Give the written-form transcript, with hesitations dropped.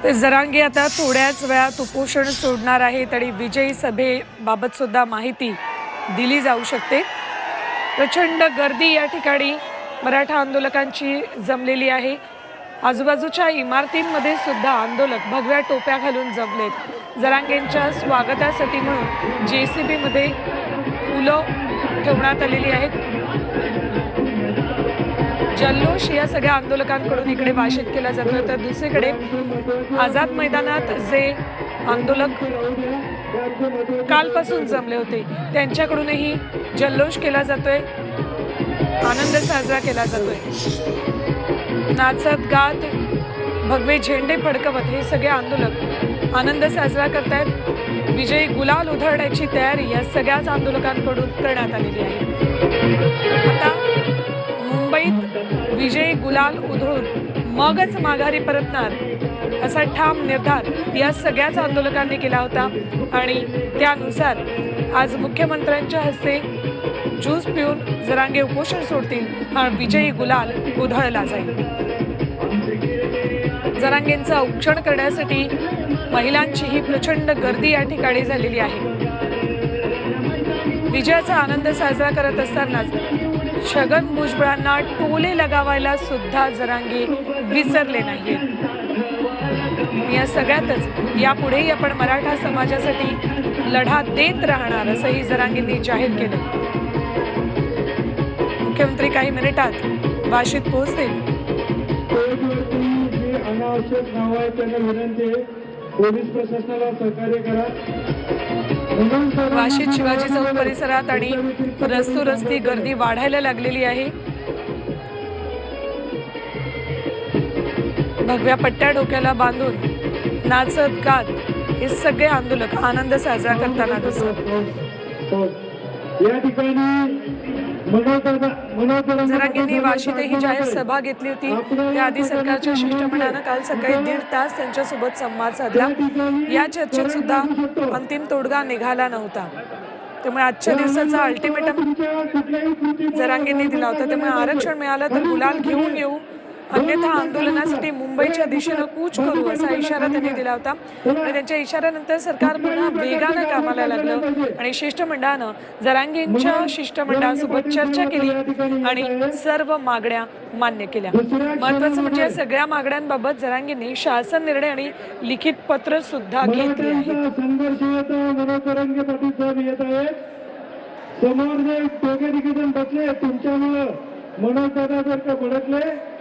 तर जरांगे आता थोड्याच वेळात उपोषण सोडणार आहेत आणि विजयी सभेबाबत सुद्धा माहिती दिली जाऊ शकते। प्रचंड गर्दी या ठिकाणी मराठा आंदोलकांची जमलेली आहे। आजूबाजूच्या इमारतींमध्ये सुद्धा आंदोलक भगव्या टोप्या घालून जमलेत। जरांगेंच्या स्वागतासाठी म्हणून जेसीबी मध्ये फुलं ठेवण्यात आलेली आहेत। जल्लोष या सगळ्या आंदोलकांकडून इकडे भाषित केला जातोय, तर दुसरीकडे आझाद मैदानात जे आंदोलक कालपासून जमले होते त्यांच्याकडूनही जल्लोष केला जातोय, आनंद साजरा केला जातोय। नाचत गात भगवे झेंडे फडकवत हे सगळे आंदोलक आनंद साजरा करतायत। विजयी गुलाल उधळण्याची तयारी या सगळ्याच आंदोलकांकडून करण्यात आलेली आहे। आता मुंबईत विजयी गुलाल उधळून मगच माघारी परतणार असा ठाम निर्धार या सगळ्याच आंदोलकांनी केला होता आणि त्यानुसार आज मुख्यमंत्र्यांच्या हस्ते ज्यूस पिऊन जरांगे उपोषण सोडतील आणि विजयी गुलाल उधळला जाईल। जरांगेंचं औक्षण करण्यासाठी महिलांची ही प्रचंड गर्दी या ठिकाणी झालेली आहे। विजयाचा आनंद साजरा करत असतानाच छगन भुजबळांना टोले लगावायला सुद्धा जरांगे विसरले नाहीत। या सगळ्यातच यापुढेही आपण मराठा समाजासाठी लढा देत राहणार असंही जरांगेंनी जाहीर केलं। मुख्यमंत्री काही मिनिटात वाशीत पोहोचतील। पोलीस प्रशासनाला सहकार्य करा। वाशीत शिवाजी चौक परिसरात आणि रस्ती गर्दी वाढायला लागलेली आहे। भगव्या पट्ट्या डोक्याला बांधून नाचत गात हे सगळे आंदोलक आनंद साजरा करताना दिसतात। या ठिकाणी जरांगेंनी वाशीतही जाहीर सभा घेतली होती। त्याआधी सरकारच्या शिष्टमंडळानं काल सकाळी 1.5 तास त्यांच्यासोबत संवाद साधला। या चर्चेत सुद्धा अंतिम तोडगा निघाला नव्हता, त्यामुळे आजच्या दिवसाचा अल्टिमेटम जरांगेंनी दिला होता। त्यामुळे आरक्षण मिळालं तर गुलाल घेऊन येऊ, अन्यथा आंदोलनासाठी मुंबईच्या दिशेनं कूच करू असा इशारा त्यांनी दिला होता। आणि त्यांच्या इशाऱ्यानंतर सरकार पुन्हा वेगानं कामाला लागलं आणि शिष्टमंडळानं जरांगेंच्या शिष्टमंडळासोबत चर्चा केली आणि सर्व मागण्या मान्य केल्या। महत्त्वाचं म्हणजे या सगळ्या मागण्यांबाबत जरांगेंनी शासन निर्णय आणि लिखित पत्र सुद्धा घेतले आहेत। समोर जे दोघे तिघे जण बसले तुमच्यामुळे मनोज दादा जर का भडकले